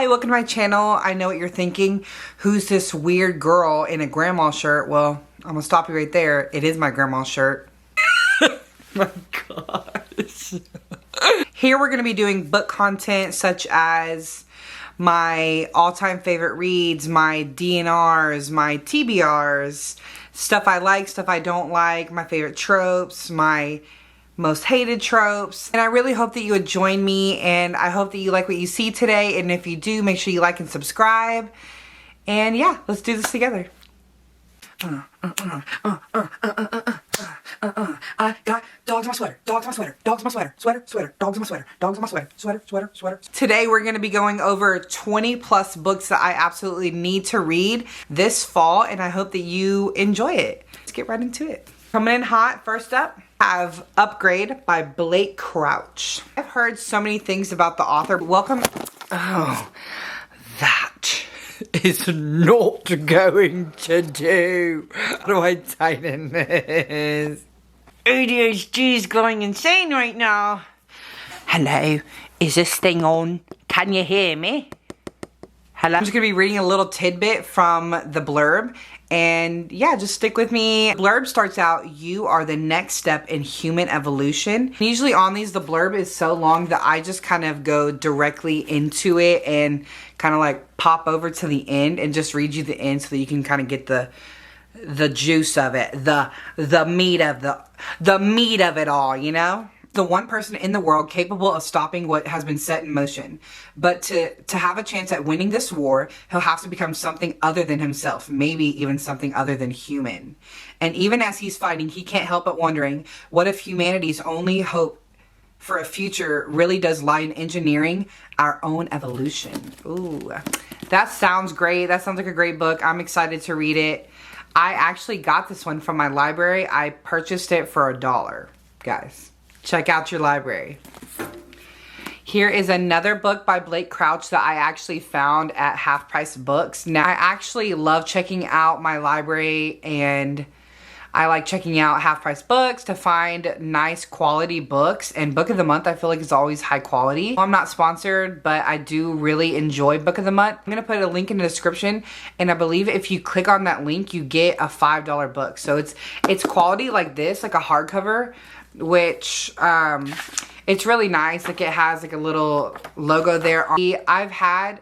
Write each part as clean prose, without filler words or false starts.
welcome to my channel. I know what you're thinking. Who's this weird girl in a grandma shirt? Well, I'm gonna stop you right there. It is my grandma shirt. My gosh. Here we're gonna be doing book content such as my all-time favorite reads, my DNRs, my TBRs, stuff I like, stuff I don't like, my favorite tropes, my most hated tropes. And I really hope that you would join me, and I hope that you like what you see today. And if you do, make sure you like and subscribe. And yeah, let's do this together. I got dogs in my sweater, dogs in my sweater, dogs in my sweater, sweater, sweater, dogs in my sweater, dogs in my sweater, sweater, sweater, sweater. Today we're going to be going over 20 plus books that I absolutely need to read this fall, and I hope that you enjoy it. Let's get right into it. Coming in hot, first up, I have Upgrade by Blake Crouch. I've heard so many things about the author. Welcome. Oh, that is not going to do. How do I tighten this? ADHD is going insane right now. Hello, is this thing on? Can you hear me? Hello? I'm just gonna be reading a little tidbit from the blurb. And yeah, just stick with me. The blurb starts out, you are the next step in human evolution. Usually on these, the blurb is so long that I just kind of go directly into it and kind of like pop over to the end and just read you the end so that you can kind of get the juice of it, the meat of the meat of it all, you know? The one person in the world capable of stopping what has been set in motion. But to have a chance at winning this war, he'll have to become something other than himself, maybe even something other than human. And even as he's fighting, he can't help but wondering, what if humanity's only hope for a future really does lie in engineering our own evolution? Ooh, that sounds great. That sounds like a great book. I'm excited to read it. I actually got this one from my library. I purchased it for $1, guys. Check out your library. Here is another book by Blake Crouch that I actually found at Half Price Books. Now, I actually love checking out my library, and I like checking out Half Price Books to find nice quality books. And Book of the Month, I feel like, is always high quality. I'm not sponsored, but I do really enjoy Book of the Month. I'm gonna put a link in the description, and I believe if you click on that link, you get a $5 book. So it's quality like this, like a hardcover, which it's really nice. Like, it has like a little logo there. I've had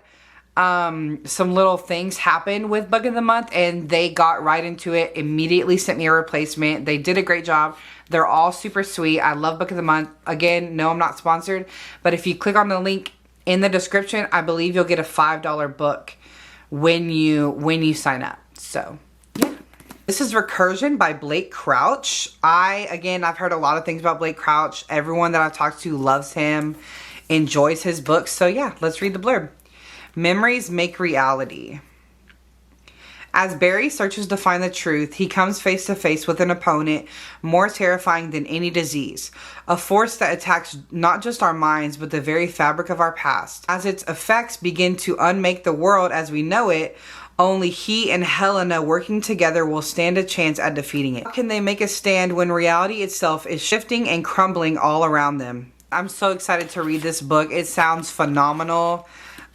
some little things happen with Book of the Month, and they got right into it, immediately sent me a replacement. They did a great job. They're all super sweet. I love Book of the Month. Again, no, I'm not sponsored, but if you click on the link in the description, I believe you'll get a $5 book when you sign up. So yeah. This is Recursion by Blake Crouch. I've heard a lot of things about Blake Crouch. Everyone that I've talked to loves him, enjoys his books. So yeah, let's read the blurb. Memories make reality. As Barry searches to find the truth, he comes face to face with an opponent more terrifying than any disease. A force that attacks not just our minds, but the very fabric of our past. As its effects begin to unmake the world as we know it, only he and Helena working together will stand a chance at defeating it. How can they make a stand when reality itself is shifting and crumbling all around them? I'm so excited to read this book. It sounds phenomenal.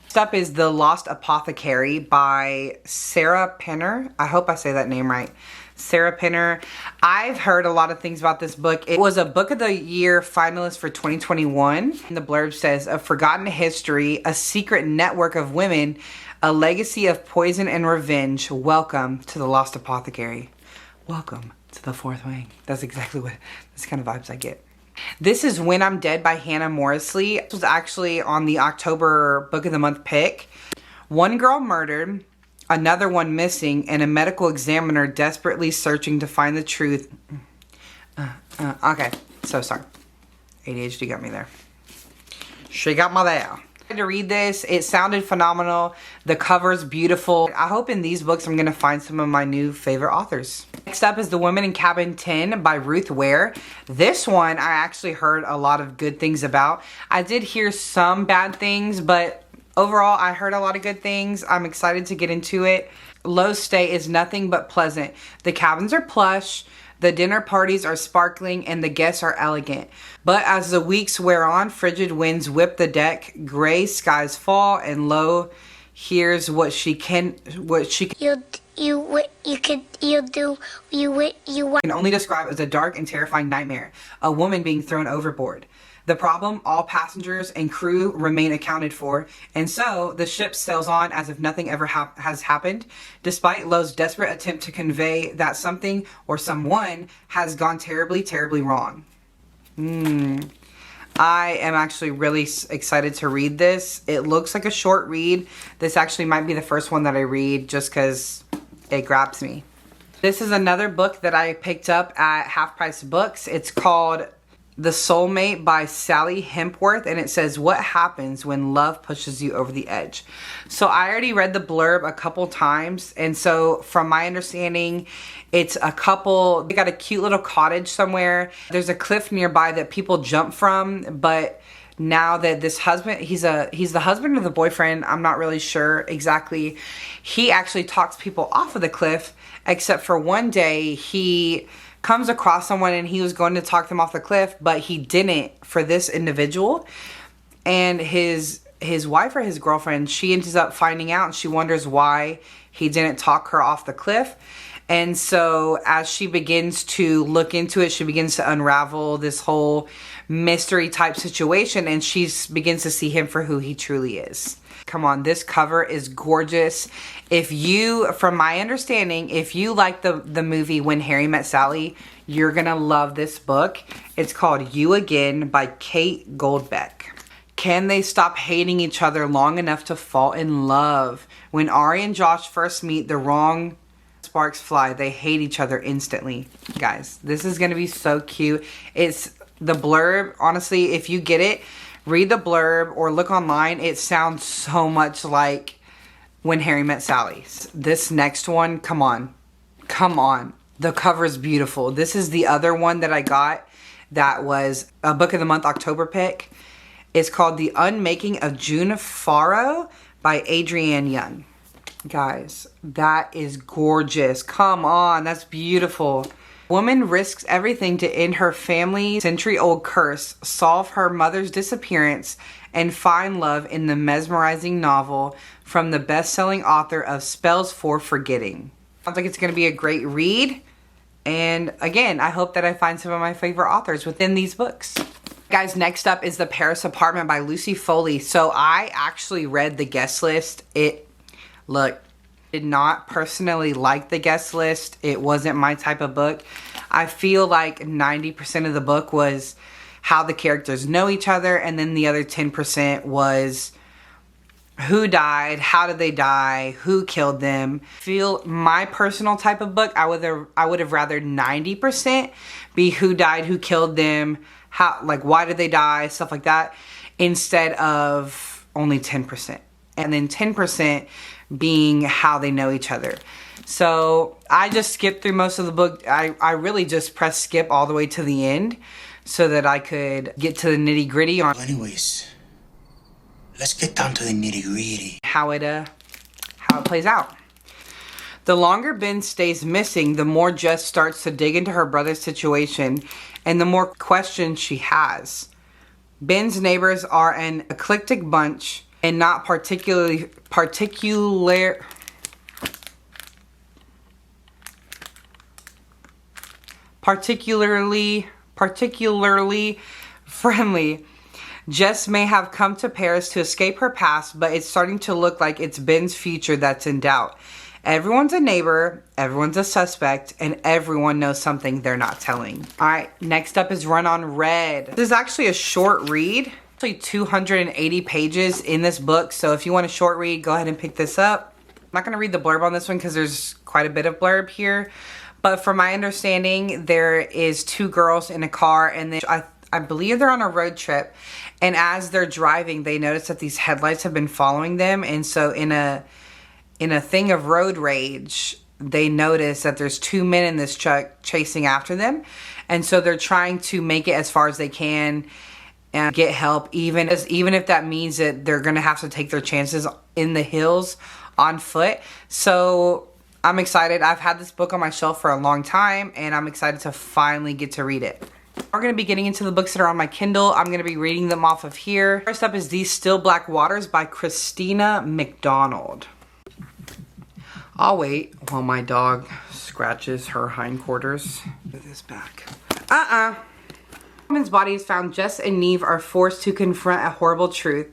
Next up is The Lost Apothecary by Sarah Penner. I hope I say that name right. Sarah Penner. I've heard a lot of things about this book. It was a Book of the Year finalist for 2021. And the blurb says, a forgotten history, a secret network of women, a legacy of poison and revenge. Welcome to The Lost Apothecary. Welcome to the Fourth Wing. That's exactly what, that's kind of vibes I get. This is When I'm Dead by Hannah Morrisley. This was actually on the October Book of the Month pick. One girl murdered, another one missing, and a medical examiner desperately searching to find the truth. Okay, so sorry. ADHD got me there. She got me there. To read this, it sounded phenomenal. The cover's beautiful. I hope in these books I'm gonna find some of my new favorite authors. Next up is The Woman in Cabin 10 by Ruth Ware. This one I actually heard a lot of good things about. I did hear some bad things, but overall I heard a lot of good things. I'm excited to get into it. Low stay is nothing but pleasant. The cabins are plush. The dinner parties are sparkling and the guests are elegant. But as the weeks wear on, frigid winds whip the deck, gray skies fall, and lo, here's what she can only describe as a dark and terrifying nightmare, a woman being thrown overboard. The problem, all passengers and crew remain accounted for, and so the ship sails on as if nothing ever has happened, despite Lo's desperate attempt to convey that something or someone has gone terribly, terribly wrong. I am actually really excited to read this. It looks like a short read. This actually might be the first one that I read just because it grabs me. This is another book that I picked up at Half Price Books. It's called The Soulmate by Sally Hempworth, and it says, what happens when love pushes you over the edge? So I already read the blurb a couple times, and so from my understanding, it's a couple, they got a cute little cottage somewhere. There's a cliff nearby that people jump from, but now that this husband, he's the husband or the boyfriend, I'm not really sure exactly. He actually talks people off of the cliff, except for one day he comes across someone and he was going to talk them off the cliff, but he didn't for this individual. And his wife or his girlfriend, she ends up finding out, and she wonders why he didn't talk her off the cliff. And so as she begins to look into it, she begins to unravel this whole mystery type situation, and she begins to see him for who he truly is. Come on, this cover is gorgeous. If you, from my understanding, if you like the movie When Harry Met Sally, you're gonna love this book. It's called You Again by Kate Goldbeck. Can they stop hating each other long enough to fall in love? When Ari and Josh first meet, the wrong sparks fly. They hate each other instantly. Guys, this is gonna be so cute. It's the blurb. Honestly, if you get it, read the blurb or look online. It sounds so much like When Harry Met Sally. This next one, come on. Come on. The cover is beautiful. This is the other one that I got that was a Book of the Month October pick. It's called The Unmaking of June Farrow by Adrienne Young. Guys, that is gorgeous. Come on, that's beautiful. Woman risks everything to end her family's century-old curse, solve her mother's disappearance, and find love in the mesmerizing novel from the best-selling author of Spells for Forgetting. Sounds like it's going to be a great read. And again, I hope that I find some of my favorite authors within these books. Guys, next up is The Paris Apartment by Lucy Foley. So I actually read the guest list. Did not personally like the guest list. It wasn't my type of book. I feel like 90% of the book was how the characters know each other, and then the other 10% was who died, how did they die, who killed them. Feel my personal type of book, I would have rather 90% be who died, who killed them, how, like, why did they die, stuff like that, instead of only 10%. And then 10% being how they know each other. So I just skipped through most of the book. I really just pressed skip all the way to the end so that I could get to the nitty gritty on. Anyways, let's get down to the nitty gritty. How it plays out. The longer Ben stays missing, the more Jess starts to dig into her brother's situation and the more questions she has. Ben's neighbors are an eclectic bunch and not particularly friendly. Jess may have come to Paris to escape her past, but it's starting to look like it's Ben's future that's in doubt. Everyone's a neighbor, everyone's a suspect, and everyone knows something they're not telling. Alright, next up is Run on Red. This is actually a short read. Actually 280 pages in this book, so if you want a short read, go ahead and pick this up. I'm not going to read the blurb on this one because there's quite a bit of blurb here. But from my understanding, there is two girls in a car, and then I believe they're on a road trip. And as they're driving, they notice that these headlights have been following them. And so in a thing of road rage, they notice that there's two men in this truck chasing after them. And so they're trying to make it as far as they can and get help, even if that means that they're going to have to take their chances in the hills on foot. So I'm excited. I've had this book on my shelf for a long time, and I'm excited to finally get to read it. We're going to be getting into the books that are on my Kindle. I'm going to be reading them off of here. First up is These Still Black Waters by Christina McDonald. I'll wait while my dog scratches her hindquarters. Put this back. A woman's body is found. Jess and Neve are forced to confront a horrible truth.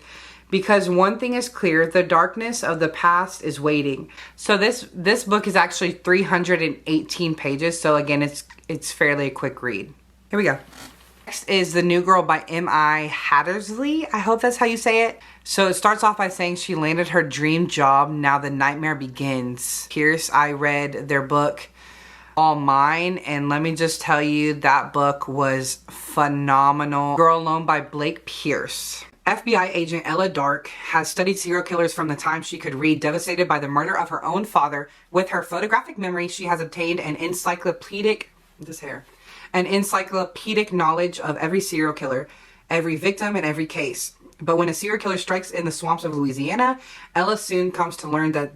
Because one thing is clear, the darkness of the past is waiting. So this book is actually 318 pages. So again, it's fairly a quick read. Here we go. Next is The New Girl by M.I. Hattersley. I hope that's how you say it. So it starts off by saying she landed her dream job. Now the nightmare begins. Pierce, I read their book, All Mine. And let me just tell you, that book was phenomenal. Girl Alone by Blake Pierce. FBI agent Ella Dark has studied serial killers from the time she could read. Devastated by the murder of her own father, with her photographic memory, she has obtained an encyclopedic knowledge of every serial killer, every victim, and every case. But when a serial killer strikes in the swamps of Louisiana, Ella soon comes to learn that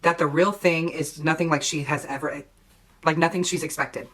the real thing is nothing like nothing she's expected.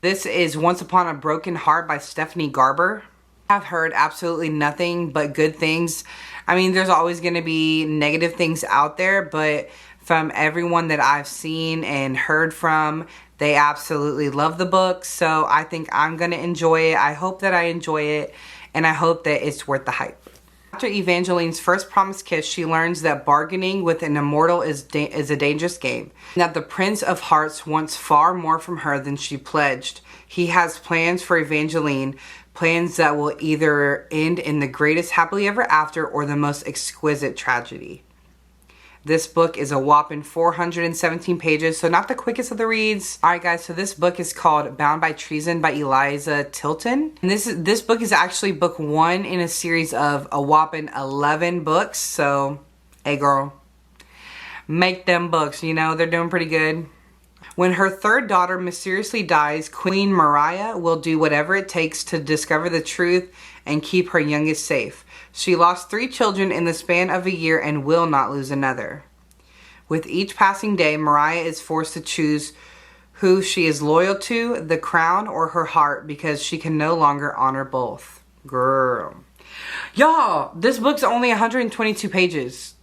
This is Once Upon a Broken Heart by Stephanie Garber. I've heard absolutely nothing but good things. I mean, there's always going to be negative things out there, but from everyone that I've seen and heard from, they absolutely love the book. So I think I'm going to enjoy it. I hope that I enjoy it, and I hope that it's worth the hype. After Evangeline's first promised kiss, she learns that bargaining with an immortal is a dangerous game, and that the Prince of Hearts wants far more from her than she pledged. He has plans for Evangeline, plans that will either end in the greatest happily ever after or the most exquisite tragedy. This book is a whopping 417 pages, so not the quickest of the reads. Alright guys, so this book is called Bound by Treason by Eliza Tilton. And this book is actually book 1 in a series of a whopping 11 books. So, hey girl, make them books, you know, they're doing pretty good. When her third daughter mysteriously dies, Queen Mariah will do whatever it takes to discover the truth and keep her youngest safe. She lost 3 children in the span of a year and will not lose another. With each passing day, Mariah is forced to choose who she is loyal to, the crown or her heart, because she can no longer honor both. Girl. Y'all, this book's only 122 pages.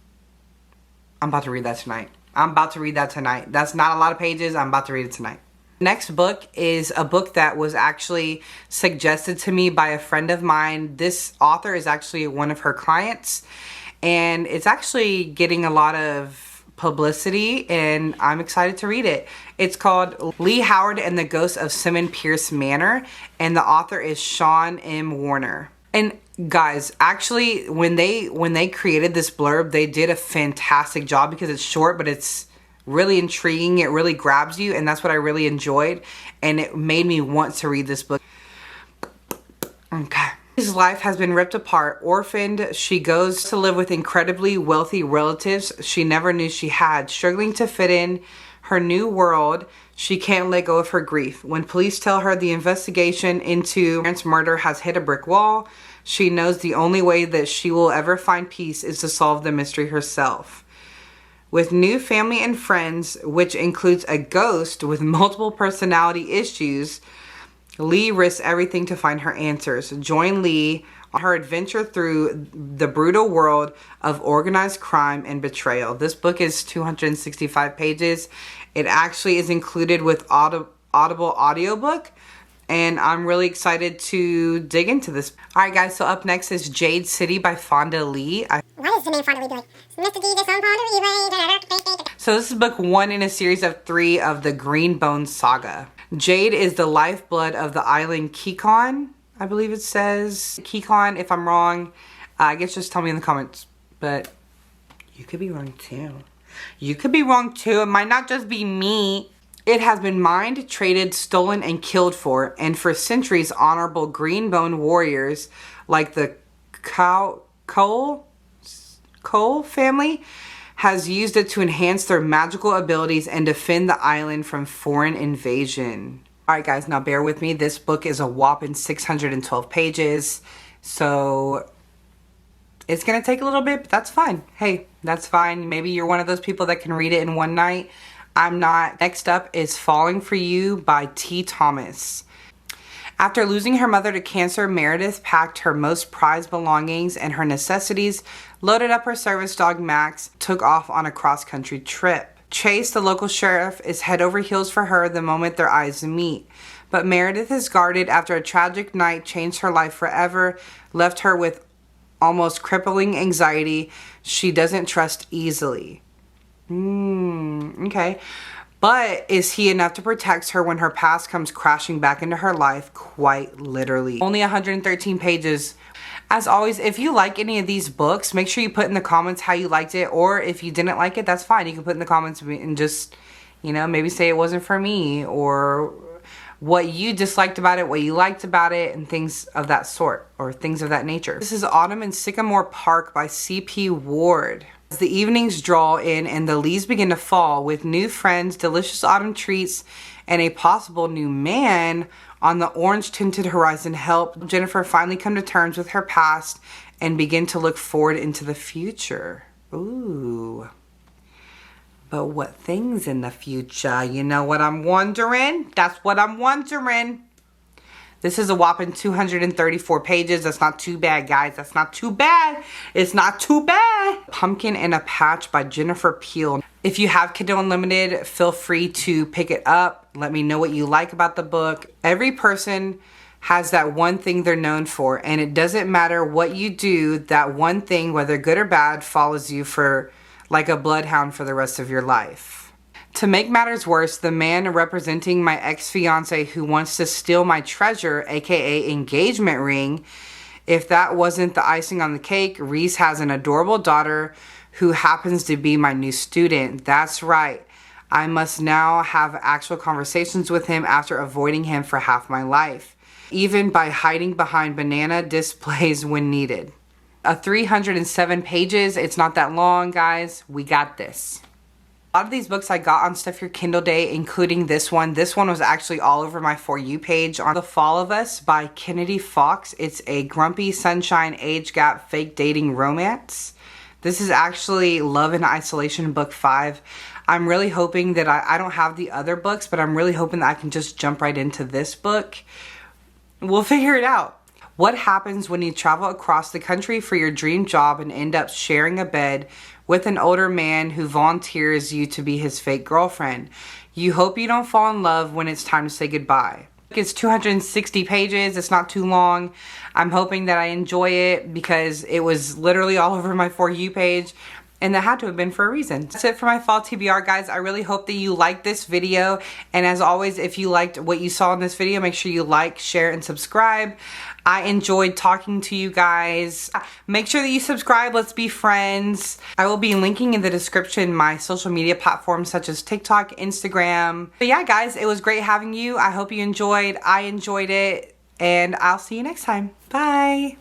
I'm about to read that tonight. That's not a lot of pages. I'm about to read it tonight. Next book is a book that was actually suggested to me by a friend of mine. This author is actually one of her clients, and it's actually getting a lot of publicity, and I'm excited to read it. It's called Lee Howard and the Ghost of Simon Pierce Manor, and the author is Sean M. Warner. And guys, actually, when they created this blurb, they did a fantastic job because it's short, but it's really intriguing. It really grabs you, and that's what I really enjoyed, and it made me want to read this book. Okay. His life has been ripped apart. Orphaned, she goes to live with incredibly wealthy relatives she never knew she had. Struggling to fit in her new world, she can't let go of her grief. When police tell her the investigation into parents' murder has hit a brick wall, she knows the only way that she will ever find peace is to solve the mystery herself. With new family and friends, which includes a ghost with multiple personality issues, Lee risks everything to find her answers. Join Lee on her adventure through the brutal world of organized crime and betrayal. This book is 265 pages. It actually is included with Audible audiobook, and I'm really excited to dig into this. Alright guys, so up next is Jade City by Fonda Lee. What is the name Fonda Lee doing? Mr. D, this on Fonda Lee. So this is book 1 in a series of 3 of the Green Bones saga. Jade is the lifeblood of the island Kekon, I believe it says. Kekon, if I'm wrong, I guess just tell me in the comments. But you could be wrong too. You could be wrong too. It might not just be me. It has been mined, traded, stolen, and killed for. And for centuries, honorable Greenbone warriors like the Cole family has used it to enhance their magical abilities and defend the island from foreign invasion. Alright guys, now bear with me. This book is a whopping 612 pages. So it's going to take a little bit, but that's fine. Hey, that's fine. Maybe you're one of those people that can read it in one night. I'm not. Next up is Falling for You by T. Thomas. After losing her mother to cancer, Meredith packed her most prized belongings and her necessities, loaded up her service dog Max, took off on a cross-country trip. Chase, the local sheriff, is head over heels for her the moment their eyes meet. But Meredith is guarded after a tragic night changed her life forever, left her with almost crippling anxiety. She doesn't trust easily. Okay. But is he enough to protect her when her past comes crashing back into her life, quite literally? Only 113 pages. As always, if you like any of these books, make sure you put in the comments how you liked it. Or if you didn't like it, that's fine. You can put in the comments and just, you know, maybe say it wasn't for me, or what you disliked about it, what you liked about it, and things of that sort, or things of that nature. This is Autumn in Sycamore Park by C.P. Ward. As the evenings draw in and the leaves begin to fall, with new friends, delicious autumn treats, and a possible new man on the orange-tinted horizon, help Jennifer finally come to terms with her past and begin to look forward into the future. Ooh. But what things in the future? You know what I'm wondering? That's what I'm wondering. This is a whopping 234 pages. That's not too bad, guys. That's not too bad. It's not too bad. Pumpkin in a Patch by Jennifer Peel. If you have Kindle Unlimited, feel free to pick it up. Let me know what you like about the book. Every person has that one thing they're known for, and it doesn't matter what you do, that one thing, whether good or bad, follows you for like a bloodhound for the rest of your life. To make matters worse, the man representing my ex-fiance who wants to steal my treasure, aka engagement ring, if that wasn't the icing on the cake, Reese has an adorable daughter who happens to be my new student. That's right. I must now have actual conversations with him after avoiding him for half my life, even by hiding behind banana displays when needed. 307 pages. It's not that long, guys. We got this. A lot of these books I got on Stuff Your Kindle Day, including this one. This one was actually all over my For You page. On The Fall of Us by Kennedy Fox. It's a grumpy sunshine age gap fake dating romance. This is actually Love in Isolation book 5. I'm really hoping that I don't have the other books, but I'm really hoping that I can just jump right into this book. We'll figure it out. What happens when you travel across the country for your dream job and end up sharing a bed with an older man who volunteers you to be his fake girlfriend? You hope you don't fall in love when it's time to say goodbye. It's 260 pages. It's not too long. I'm hoping that I enjoy it because it was literally all over my For You page. And that had to have been for a reason. That's it for my fall TBR, guys. I really hope that you liked this video. And as always, if you liked what you saw in this video, make sure you like, share, and subscribe. I enjoyed talking to you guys. Make sure that you subscribe. Let's be friends. I will be linking in the description my social media platforms such as TikTok, Instagram. But yeah, guys, it was great having you. I hope you enjoyed. I enjoyed it. And I'll see you next time. Bye.